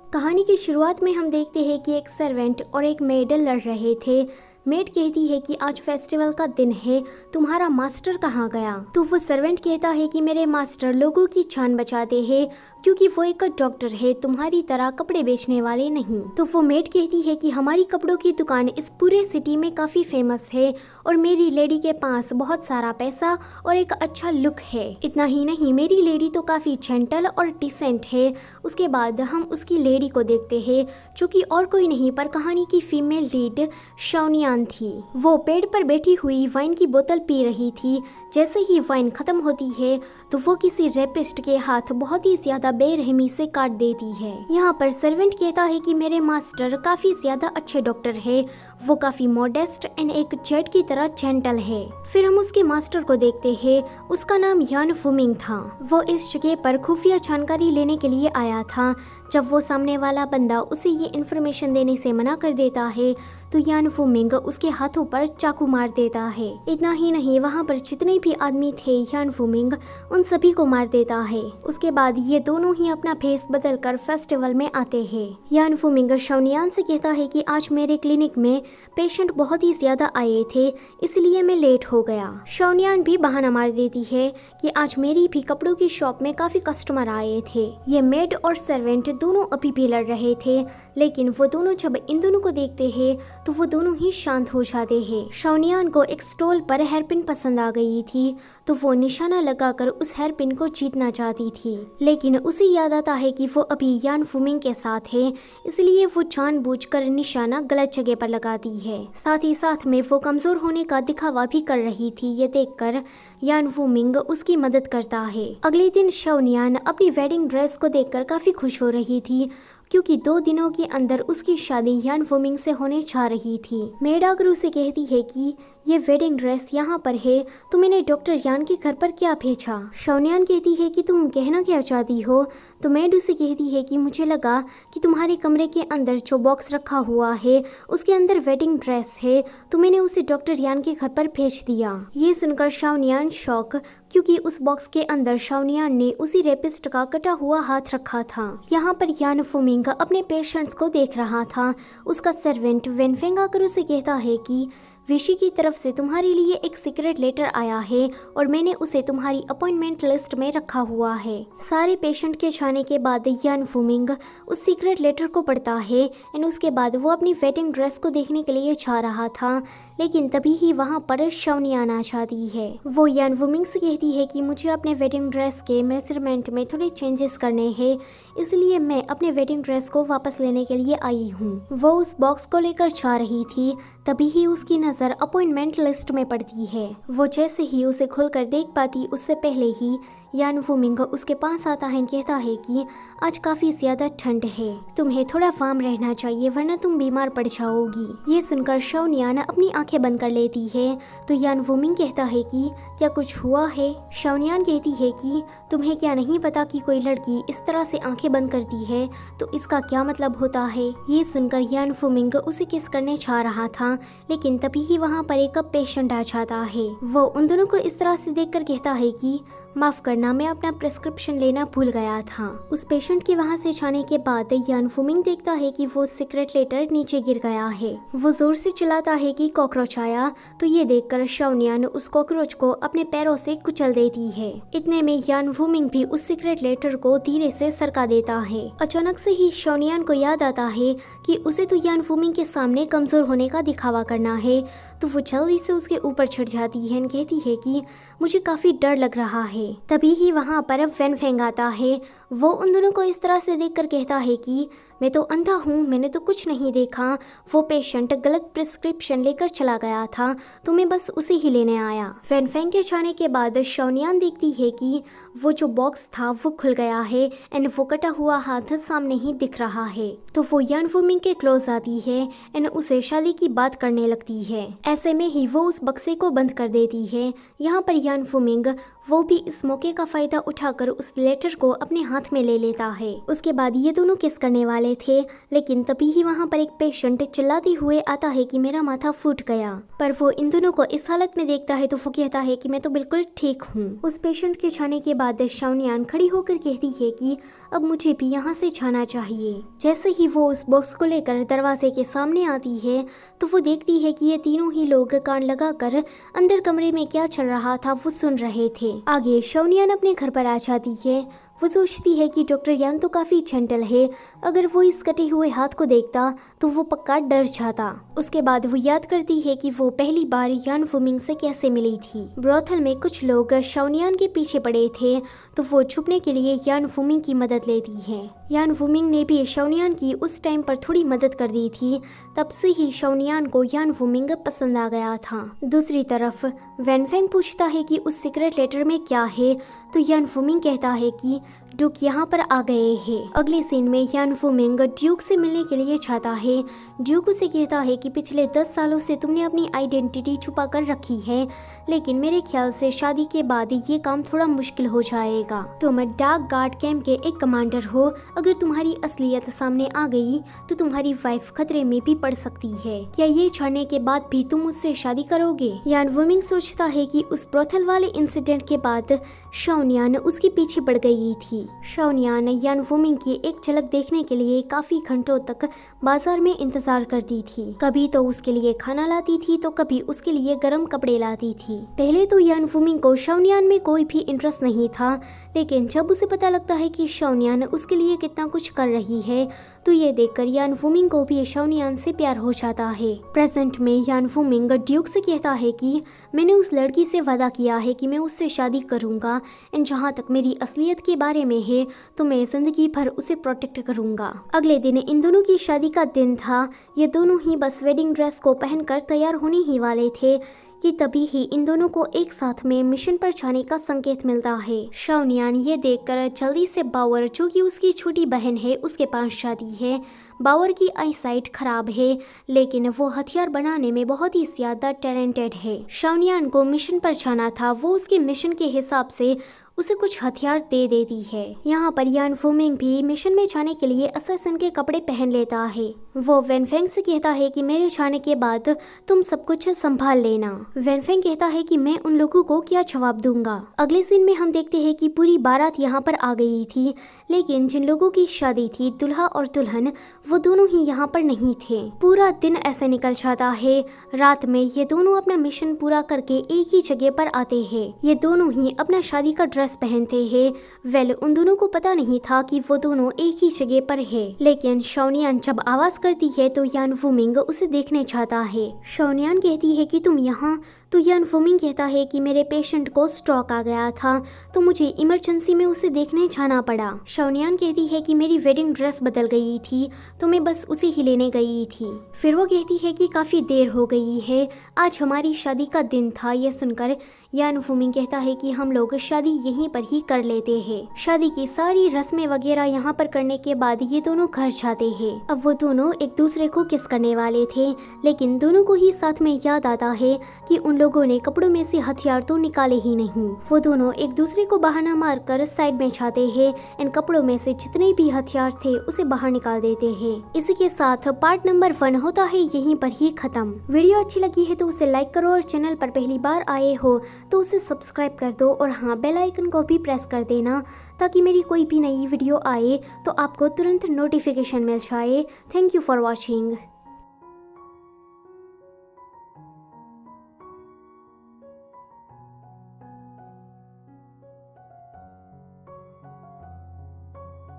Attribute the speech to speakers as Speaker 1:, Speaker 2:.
Speaker 1: कहानी की शुरुआत में हम देखते हैं कि एक सर्वेंट और एक मेड लड़ रहे थे। मेड कहती है कि आज फेस्टिवल का दिन है, तुम्हारा मास्टर कहाँ गया? तो वो सर्वेंट कहता है कि मेरे मास्टर लोगों की जान बचाते हैं क्योंकि वो एक डॉक्टर है, तुम्हारी तरह कपड़े बेचने वाले नहीं। तो वो मेड कहती है कि हमारी कपड़ों की दुकान इस पूरे सिटी में काफी फेमस है और मेरी लेडी के पास बहुत सारा पैसा और एक अच्छा लुक है। इतना ही नहीं, मेरी लेडी तो काफी जेंटल और डिसेंट है। उसके बाद हम उसकी लेडी को देखते हैं जो कि और कोई नहीं पर कहानी की फीमेल लीड शाओनियान थी। वो पेड़ पर बैठी हुई वाइन की बोतल पी रही थी। जैसे ही वाइन खत्म होती है तो वो किसी रेपिस्ट के हाथ बहुत ही ज्यादा बेरहमी से काट देती है। यहाँ पर सर्वेंट कहता है कि मेरे मास्टर काफी ज्यादा अच्छे डॉक्टर है, वो काफी मॉडेस्ट एंड एक जेट की तरह जेंटल है। फिर हम उसके मास्टर को देखते हैं, उसका नाम यान फुमिंग था। वो इस जगह पर खुफिया जानकारी लेने के लिए आया था। जब वो सामने वाला बंदा उसे ये इन्फॉर्मेशन देने से मना कर देता है तो यान फुमिंग उसके हाथों पर चाकू मार देता है। इतना ही नहीं, वहाँ पर जितने भी आदमी थे यान फुमिंग उन सभी को मार देता है। उसके बाद ये दोनों ही अपना फेस बदल कर फेस्टिवल में आते हैं। यान फुमिंग शाओनियान से कहता है कि आज मेरे क्लिनिक में पेशेंट बहुत ही ज्यादा आए थे, इसलिए मैं लेट हो गया। शाओनियान भी बहाना मार देती है कि आज मेरी भी कपड़ों की शॉप में काफी कस्टमर आए थे। ये मेड और सर्वेंट दोनों अभी भी लड़ रहे थे, लेकिन वो दोनों जब इन दोनों को देखते हैं तो वो दोनों ही शांत हो जाते हैं। शाओनियान को एक स्टॉल पर हेयरपिन पसंद आ गई थी तो वो निशाना लगाकर उस हेयरपिन को जीतना चाहती थी, लेकिन उसे याद आता है कि वो अभी यान फुमिंग के साथ है, इसलिए वो जानबूझकर निशाना गलत जगह पर लगाती है। साथ ही साथ में वो कमजोर होने का दिखावा भी कर रही थी। ये देखकर यान फुमिंग उसकी मदद करता है। अगले दिन शाओनियान अपनी वेडिंग ड्रेस को देखकर काफी खुश हो रही थी क्योंकि 2 दिनों के अंदर उसकी शादी यान फुमिंग से होने जा रही थी। मेड आकर उसे कहती है कि ये वेडिंग ड्रेस यहाँ पर है, तो मैंने डॉक्टर यान के घर पर क्या भेजा? शाओनियान कहती है कि तुम कहना क्या चाहती हो? तो मेड उसे कहती है कि मुझे लगा कि तुम्हारे कमरे के अंदर जो बॉक्स रखा हुआ है उसके अंदर वेडिंग ड्रेस है, तो मैंने उसे डॉक्टर यान के घर पर भेज दिया। ये सुनकर शाओनियान शॉक, क्योंकि उस बॉक्स के अंदर शाओनियान ने उसी रेपिस्ट का कटा हुआ हाथ रखा था। यहाँ पर यान फुमिंग अपने पेशेंट्स को देख रहा था। उसका सर्वेंट वेनफेंग आकर उसे कहता है कि विशी की तरफ से तुम्हारे लिए एक सीक्रेट लेटर आया है और मैंने उसे तुम्हारी अपॉइंटमेंट लिस्ट में रखा हुआ है। सारे पेशेंट के जाने के बाद यान फुमिंग उस सीक्रेट लेटर को पढ़ता है एंड उसके बाद वो अपनी वेडिंग ड्रेस को देखने के लिए जा रहा था, लेकिन तभी ही वहाँ पर शाओनियान आ जाती है। वो यान फुमिंग से कहती है कि मुझे अपने वेडिंग ड्रेस के मेजरमेंट में थोड़े चेंजेस करने हैं, इसलिए मैं अपने वेडिंग ड्रेस को वापस लेने के लिए आई हूँ। वो उस बॉक्स को लेकर जा रही थी, तभी ही उसकी नज़र अपॉइंटमेंट लिस्ट में पड़ती है। वो जैसे ही उसे खुलकर देख पाती उससे पहले ही यान फुमिंग उसके पास आता है, कहता है कि आज काफी ज्यादा ठंड है, तुम्हें थोड़ा वार्म रहना चाहिए वरना तुम बीमार पड़ जाओगी। ये सुनकर शाओनियान अपनी आंखें बंद कर लेती है तो यान फुमिंग कहता है कि क्या कुछ हुआ है? शाओनियान कहती है कि तुम्हें क्या नहीं पता कि कोई लड़की इस तरह से आंखें बंद करती है तो इसका क्या मतलब होता है? ये सुनकर यान फुमिंग उसे किस करने जा रहा था, लेकिन तभी ही वहाँ पर एक पेशेंट आ जाता है। वो उन दोनों को इस तरह से देखकर कहता है कि माफ करना, मैं अपना प्रिस्क्रिप्शन लेना भूल गया था। उस पेशेंट के वहाँ से जाने के बाद यान फुमिंग देखता है कि वो सीक्रेट लेटर नीचे गिर गया है। वो जोर से चिल्लाता है कि कॉकरोच आया, तो ये देखकर शाओनियान उस कॉकरोच को अपने पैरों से कुचल देती है। इतने में यान फुमिंग भी उस सीक्रेट लेटर को धीरे से सरका देता है। अचानक से ही शाओनियान को याद आता है कि उसे तो यान फुमिंग के सामने कमजोर होने का दिखावा करना है, तो वो जल्दी से उसके ऊपर चढ़ जाती है और कहती है कि मुझे काफी डर लग रहा है। तभी ही वहाँ पर वेनफेंग आता है। वो उन दोनों को इस तरह से देखकर कहता है कि मैं तो अंधा हूँ, मैंने तो कुछ नहीं देखा, वो पेशेंट गलत प्रिस्क्रिप्शन लेकर चला गया था तो मैं बस उसे ही लेने आया। वेनफेंग के जाने के बाद शाओनियान देखती है कि वो जो बॉक्स था वो खुल गया है एंड वो कटा हुआ हाथ सामने ही दिख रहा है। तो वो यान फुमिंग के क्लोज आती है एंड उसे शादी की बात करने लगती है। ऐसे में ही वो उस बक्से को बंद कर देती है। यहाँ पर यान फुमिंग वो भी इस मौके का फायदा उठाकर उस लेटर को अपने हाथ में ले लेता है। उसके बाद ये दोनों किस करने वाले वाले थे, लेकिन तभी ही वहाँ पर एक पेशेंट चिल्लाते हुए आता है कि मेरा माथा फूट गया। पर वो इन दोनों को इस हालत में देखता है तो वो कहता है कि मैं तो बिल्कुल ठीक हूँ। उस पेशेंट के जाने के बाद शाओनियान खड़ी होकर कहती है कि अब मुझे भी यहाँ से जाना चाहिए। जैसे ही वो उस बॉक्स को लेकर दरवाजे के सामने आती है तो वो देखती है कि ये तीनों ही लोग कान लगाकर अंदर कमरे में क्या चल रहा था वो सुन रहे थे। आगे शाओनियान अपने घर पर आ जाती है। वो सोचती है कि डॉक्टर यान तो काफी जेंटल है, अगर वो इस कटे हुए हाथ को देखता तो वो पक्का डर जाता। उसके बाद वो याद करती है कि वो पहली बार यान वुमिंग से कैसे मिली थी। ब्रोथल में कुछ लोग शाओनियान के पीछे पड़े थे तो वो छुपने के लिए यान वुमिंग की मदद लेती है। यान वुमिंग ने भी शाओनियान की उस टाइम पर थोड़ी मदद कर दी थी, तब से ही शाओनियान को यान वुमिंग पसंद आ गया था। दूसरी तरफ वैनफेंग पूछता है कि उस सीक्रेट लेटर में क्या है तो यान वुमिंग कहता है कि ड्यूक यहाँ पर आ गए हैं। अगले सीन में यान वुमिंग ड्यूक से मिलने के लिए चाहता है। ड्यूक उसे कहता है कि पिछले 10 सालों से तुमने अपनी आइडेंटिटी छुपा कर रखी है, लेकिन मेरे ख्याल से शादी के बाद ये काम थोड़ा मुश्किल हो जाएगा। तुम डार्क गार्ड कैंप के एक कमांडर हो, अगर तुम्हारी असलियत सामने आ गई तो तुम्हारी वाइफ खतरे में भी पड़ सकती है। क्या ये जानने के बाद भी तुम मुझसे शादी करोगे? यान वुमिंग सोचता है कि उस ब्रोथल वाले इंसिडेंट के बाद शाओनियान उसके पीछे पड़ गई थी। शाओनियान यान वुमिंग की एक झलक देखने के लिए काफी घंटों तक बाजार में इंतजार करती थी। कभी तो उसके लिए खाना लाती थी तो कभी उसके लिए गर्म कपड़े लाती थी। पहले तो यान वुमिंग को शाओनियान में कोई भी इंटरेस्ट नहीं था, लेकिन जब उसे पता लगता है कि शाओनियान उसके लिए कितना कुछ कर रही है तो ये देखकर यान वुमिंग को भी शाओनियान से प्यार हो जाता है। प्रेजेंट में यान वुमिंग ड्यूक से कहता है कि मैंने उस लड़की से वादा किया है कि मैं उससे शादी करूंगा, एंड जहाँ तक मेरी असलियत के बारे में है तो मैं जिंदगी भर उसे प्रोटेक्ट करूंगा। अगले दिन इन दोनों की शादी का दिन था। ये दोनों ही बस वेडिंग ड्रेस को पहनकर तैयार होने ही वाले थे कि तभी ही इन दोनों को एक साथ में मिशन पर जाने का संकेत मिलता है। शाओनियान ये देखकर जल्दी से बावर, जो कि उसकी छोटी बहन है, उसके पास जाती है। बावर की आई साइट खराब है, लेकिन वो हथियार बनाने में बहुत ही ज्यादा टैलेंटेड है। शाओनियान को मिशन पर जाना था, वो उसके मिशन के हिसाब से उसे कुछ हथियार दे देती है। यहाँ पर यान वुमिंग भी मिशन में जाने के लिए असैसिन के कपड़े पहन लेता है। वो वैनफेंग से कहता है कि मेरे जाने के बाद तुम सब कुछ संभाल लेना। वैनफेंग कहता है कि मैं उन लोगों को क्या जवाब दूंगा। अगले सीन में हम देखते हैं कि पूरी बारात यहाँ पर आ गई थी, लेकिन जिन लोगों की शादी थी, दुल्हा और दुल्हन, वो दोनों ही यहाँ पर नहीं थे। पूरा दिन ऐसे निकल जाता है। रात में ये दोनों अपना मिशन पूरा करके एक ही जगह पर आते हैं। ये दोनों ही अपना शादी का ड्रेस पहनते हैं। वेल, उन दोनों को पता नहीं था कि वो दोनों एक ही जगह पर है, लेकिन शाओनियान जब आवाज करती है तो यान वुमिंग उसे देखने चाहता है। शाओनियान कहती है कि तुम यहाँ, तो यान वुमिंग कहता है कि मेरे पेशेंट को स्ट्रोक आ गया था तो मुझे इमरजेंसी में उसे देखने जाना पड़ा। शाओनियान कहती है कि मेरी वेडिंग ड्रेस बदल गई थी तो मैं बस उसे ही लेने गई थी। फिर वो कहती है कि काफी देर हो गई है, आज हमारी शादी का दिन था। ये सुनकर यान वुमिंग कहता है कि हम लोग शादी यहीं पर ही कर लेते हैं। शादी की सारी रस्में वगैरह यहाँ पर करने के बाद ये दोनों घर जाते हैं। अब वो दोनों एक दूसरे को किस करने वाले थे, लेकिन दोनों को ही साथ में याद आता है कि उन लोगों ने कपड़ों में से हथियार तो निकाले ही नहीं। वो दोनों एक दूसरे को बहाना मारकर साइड में जाते हैं। इन कपड़ों में से जितने भी हथियार थे उसे बाहर निकाल देते हैं। इसी के साथ पार्ट नंबर 1 होता है यहीं पर ही खत्म। वीडियो अच्छी लगी है तो उसे लाइक करो और चैनल पर पहली बार आए हो तो उसे सब्सक्राइब कर दो और हाँ, बेल आइकन को भी प्रेस कर देना ताकि मेरी कोई भी नई वीडियो आए तो आपको तुरंत नोटिफिकेशन मिल जाए। Thank you for watching.